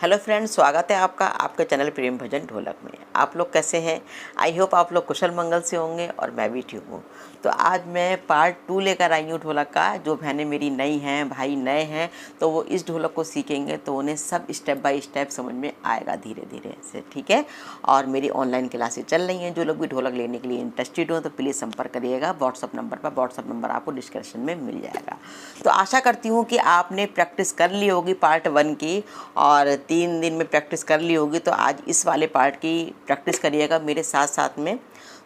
Hello friends, स्वागत है आपका आपके चैनल प्रेम भजन ढोलक में। आप लोग कैसे हैं? आई होप आप लोग कुशल मंगल से होंगे और मैं भी ठीक हूँ। तो आज मैं पार्ट 2 लेकर आई हूँ ढोलक का। जो बहनें मेरी नई हैं, भाई नए हैं, तो वो इस ढोलक को सीखेंगे तो उन्हें सब स्टेप बाय स्टेप समझ में आएगा धीरे धीरे से, ठीक है। और मेरी ऑनलाइन क्लासेस चल रही हैं। जो लोग भी ढोलक लेने के लिए इंटरेस्टेड हो तो प्लीज़ संपर्क करिएगा व्हाट्सअप नंबर पर। व्हाट्सअप नंबर आपको डिस्क्रिप्शन में मिल जाएगा। तो आशा करती हूँ कि आपने प्रैक्टिस कर ली होगी पार्ट 1 की, और 3 दिन में प्रैक्टिस कर ली होगी। तो आज इस वाले पार्ट की प्रैक्टिस करिएगा मेरे साथ साथ में,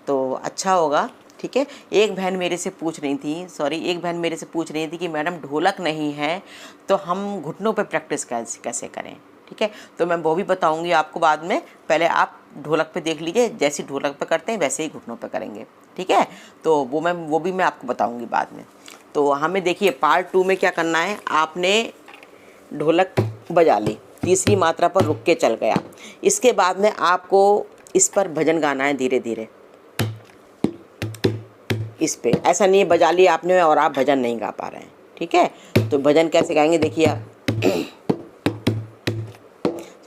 तो अच्छा होगा, ठीक है। एक बहन मेरे से पूछ रही थी कि मैडम ढोलक नहीं है तो हम घुटनों पे प्रैक्टिस कैसे करें, ठीक है। तो मैं वो भी बताऊंगी आपको बाद में। पहले आप ढोलक पे देख लीजिए, जैसे ढोलक पे करते हैं वैसे ही घुटनों पे करेंगे, ठीक है। तो वो भी मैं आपको बताऊंगी बाद में। तो हमें देखिए पार्ट 2 में क्या करना है। आपने ढोलक बजा ली, तीसरी मात्रा पर रुक के चल गया। इसके बाद में आपको इस पर भजन गाना है धीरे धीरे। इस पे ऐसा नहीं है बजा लिया आपने और आप भजन नहीं गा पा रहे हैं, ठीक है। तो भजन कैसे गाएंगे देखिए आप।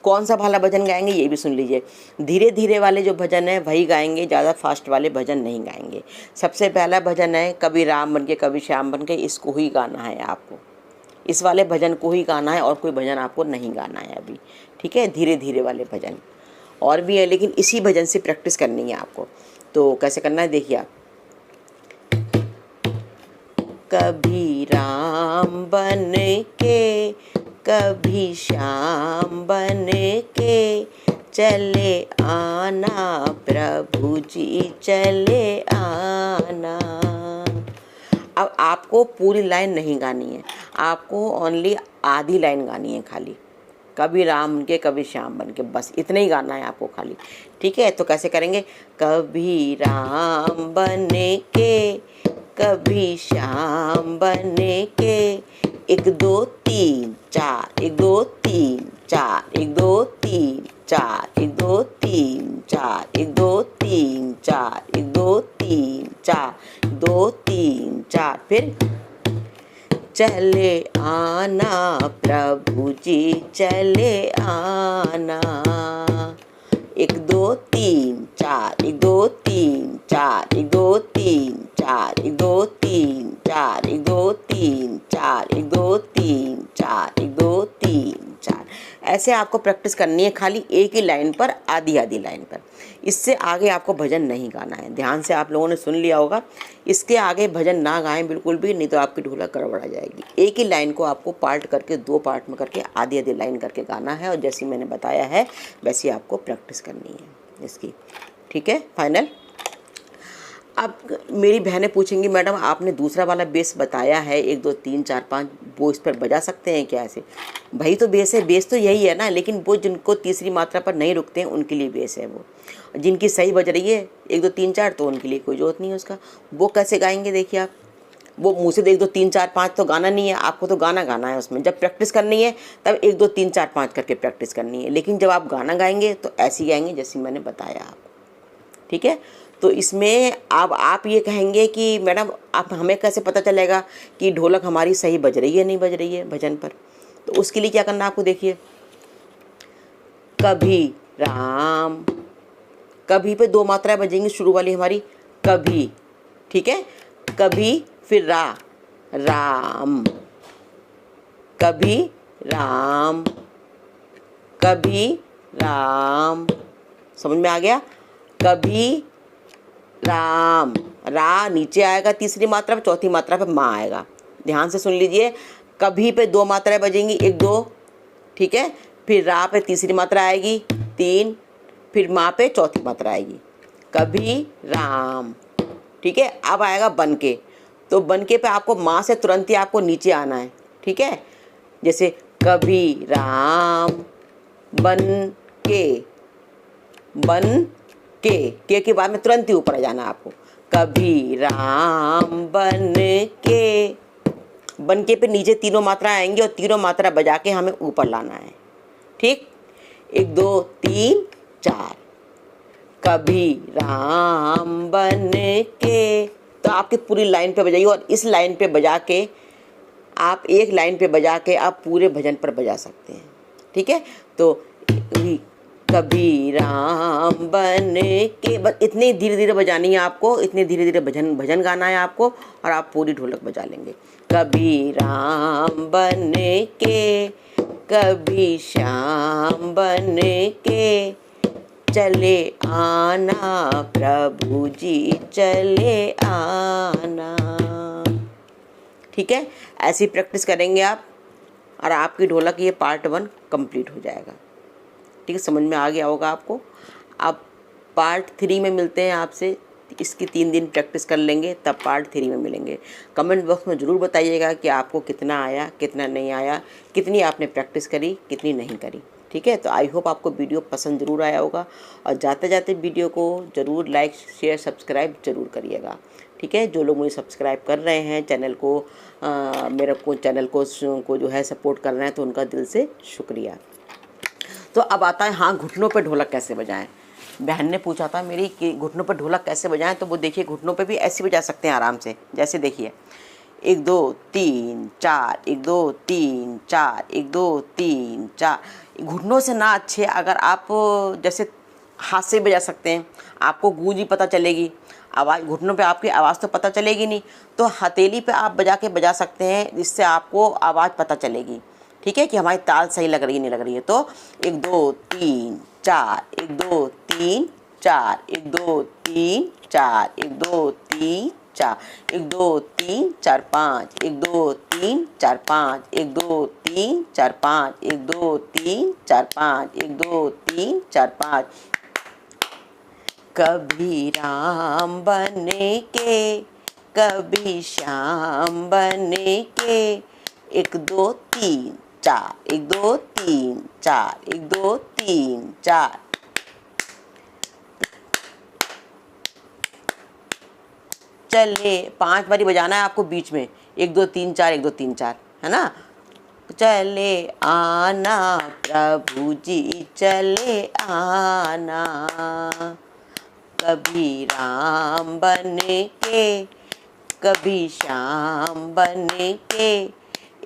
कौन सा वाला भजन गाएंगे ये भी सुन लीजिए। धीरे धीरे वाले जो भजन है वही गाएंगे, ज़्यादा फास्ट वाले भजन नहीं गाएंगे। सबसे पहला भजन है कभी राम बन के कभी श्याम बन के, इसको ही गाना है आपको। इस वाले भजन को ही गाना है और कोई भजन आपको नहीं गाना है अभी, ठीक है। धीरे धीरे वाले भजन और भी है, लेकिन इसी भजन से प्रैक्टिस करनी है आपको। तो कैसे करना है देखिए आप। कभी राम बन के कभी श्याम बन के चले आना प्रभु जी चले आना। अब आपको पूरी लाइन नहीं गानी है, आपको ओनली आधी लाइन गानी है खाली। कभी राम बन के कभी श्याम बन के, बस इतना ही गाना है आपको खाली, ठीक है। तो कैसे करेंगे। कभी राम बन के कभी श्याम बन के, 1 2 3 4, 1 2 3 4, 1 2 3 4, 1 2 3 4, 1 2 3 4, 1 2 3 4, 2 3 4। फिर चले आना प्रभु जी चले आना। 1 2 3 4, 1 2 3 4, 1 2 3 4, 1 2 3 4, 1 2 3 4, 1 2 3 4, 1 2 3 4। ऐसे आपको प्रैक्टिस करनी है खाली एक ही लाइन पर, आधी आधी लाइन पर। इससे आगे आपको भजन नहीं गाना है। ध्यान से आप लोगों ने सुन लिया होगा। इसके आगे भजन ना गाएं बिल्कुल भी, नहीं तो आपकी ढोलक गड़बड़ा जाएगी। एक ही लाइन को आपको पार्ट करके 2 पार्ट में करके आधी आधी लाइन करके गाना है, और जैसे मैंने बताया है वैसे आपको प्रैक्टिस करनी है इसकी, ठीक है। फाइनल। अब मेरी बहनें पूछेंगी मैडम आपने दूसरा वाला बेस बताया है 1 2 3 4 5, वो इस पर बजा सकते हैं क्या ऐसे? भाई तो बेस तो यही है ना, लेकिन वो जिनको तीसरी मात्रा पर नहीं रुकते हैं उनके लिए बेस है वो। जिनकी सही बज रही है 1 2 3 4 तो उनके लिए कोई जरूरत नहीं है उसका। वो कैसे गाएंगे देखिए आप। वो मुँह से 1 2 3 4 5 तो गाना नहीं है, आपको तो गाना गाना है उसमें। जब प्रैक्टिस करनी है तब 1 2 3 4 5 करके प्रैक्टिस करनी है, लेकिन जब आप गाना गाएंगे तो ऐसे ही गाएंगे जैसे मैंने बताया आपको, ठीक है। तो इसमें अब आप ये कहेंगे कि मैडम आप हमें कैसे पता चलेगा कि ढोलक हमारी सही बज रही है नहीं बज रही है भजन पर। तो उसके लिए क्या करना आपको देखिए। कभी राम, कभी पे 2 मात्राएं बजेंगी शुरू वाली हमारी, कभी, ठीक है। कभी फिर राम, कभी राम, कभी राम, समझ में आ गया। कभी राम, रा नीचे आएगा तीसरी मात्रा पे, चौथी मात्रा पे माँ आएगा। ध्यान से सुन लीजिए। कभी पे 2 मात्राएं बजेंगी 1 2, ठीक है। फिर रा पे तीसरी मात्रा आएगी 3, फिर माँ पे चौथी मात्रा आएगी। कभी राम, ठीक है। अब आएगा बन के, तो बन के पे आपको माँ से तुरंत ही आपको नीचे आना है, ठीक है। जैसे कभी राम बन के बाद में तुरंत ही ऊपर आ जाना आपको। कभी राम बन के पे नीचे तीनों मात्रा आएंगी और तीनों मात्रा बजा के हमें ऊपर लाना है, ठीक। 1 2 3 4। कभी राम बन के, तो आपकी पूरी लाइन पे बजाइए। और इस लाइन पे बजा के आप एक लाइन पे बजा के आप पूरे भजन पर बजा सकते हैं, ठीक है। तो कभी राम बन के, बस इतनी धीरे धीरे बजानी है आपको, इतनी धीरे धीरे भजन गाना है आपको, और आप पूरी ढोलक बजा लेंगे। कभी राम बन के, कभी श्याम बन के, चले आना प्रभु जी चले आना। ठीक है, ऐसी प्रैक्टिस करेंगे आप, और आपकी ढोलक ये पार्ट 1 कंप्लीट हो जाएगा। ठीक है, समझ में आ गया होगा आपको। अब पार्ट 3 में मिलते हैं आपसे। इसकी 3 दिन प्रैक्टिस कर लेंगे, तब पार्ट 3 में मिलेंगे। कमेंट बॉक्स में ज़रूर बताइएगा कि आपको कितना आया, कितना नहीं आया, कितनी आपने प्रैक्टिस करी, कितनी नहीं करी। ठीक है, तो आई होप आपको वीडियो पसंद ज़रूर आया होगा, और जाते जाते वीडियो को ज़रूर लाइक शेयर सब्सक्राइब ज़रूर करिएगा। ठीक है, जो लोग मुझे सब्सक्राइब कर रहे हैं चैनल को, मेरे को चैनल को जो है सपोर्ट कर रहे हैं, तो उनका दिल से शुक्रिया। तो अब आता है, हाँ, घुटनों पे ढोलक कैसे बजाएं। बहन ने पूछा था मेरी कि घुटनों पे ढोलक कैसे बजाएं, तो वो देखिए घुटनों पे भी ऐसे बजा सकते हैं आराम से। जैसे देखिए 1 2 3 4, 1 2 3 4, 1 2 3 4। घुटनों से ना अच्छे अगर आप जैसे हाथ से बजा सकते हैं, आपको गूंज ही पता चलेगी, आवाज़ घुटनों पे आपकी आवाज़ तो पता चलेगी नहीं। तो हथेली पे आप बजा सकते हैं, जिससे आपको आवाज़ पता चलेगी। ठीक है, कि हमारी ताल सही लग रही है नहीं लग रही है। तो 1 2 3 4, 1 2 3 4, 1 2 3 4, 1 2 3 4, 1 2 3 4 5, 1 2 3 4 5, 1 2 3 4 5, 1 2 3 4 5, 1 2 3 4 5। कभी राम बने के, कभी श्याम बने के, 1 2 3 4, 1 2 3 4, 1 2 3 4। चले 5 बारी बजाना है आपको बीच में, 1 2 3 4, 1 2 3 4, है ना। चले आना प्रभु जी चले आना, कभी राम बने के, कभी श्याम बने के,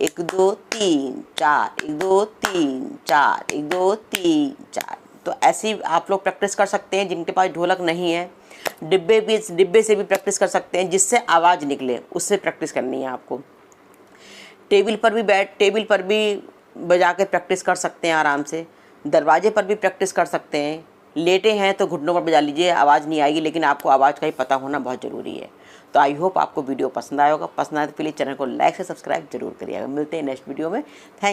1 2 3 4, 1 2 3 4, 1 2 3 4। तो ऐसी आप लोग प्रैक्टिस कर सकते हैं। जिनके पास ढोलक नहीं है, डिब्बे से भी प्रैक्टिस कर सकते हैं, जिससे आवाज़ निकले, उससे प्रैक्टिस करनी है आपको। टेबल पर भी बजा के प्रैक्टिस कर सकते हैं आराम से। दरवाजे पर भी प्रैक्टिस कर सकते हैं। लेटे हैं तो घुटनों पर बजा लीजिए, आवाज़ नहीं आएगी, लेकिन आपको आवाज़ का ही पता होना बहुत ज़रूरी है। तो आई होप आपको वीडियो पसंद आया होगा। पसंद आए तो प्लीज़ चैनल को लाइक से सब्सक्राइब जरूर करिएगा। मिलते हैं नेक्स्ट वीडियो में। थैंक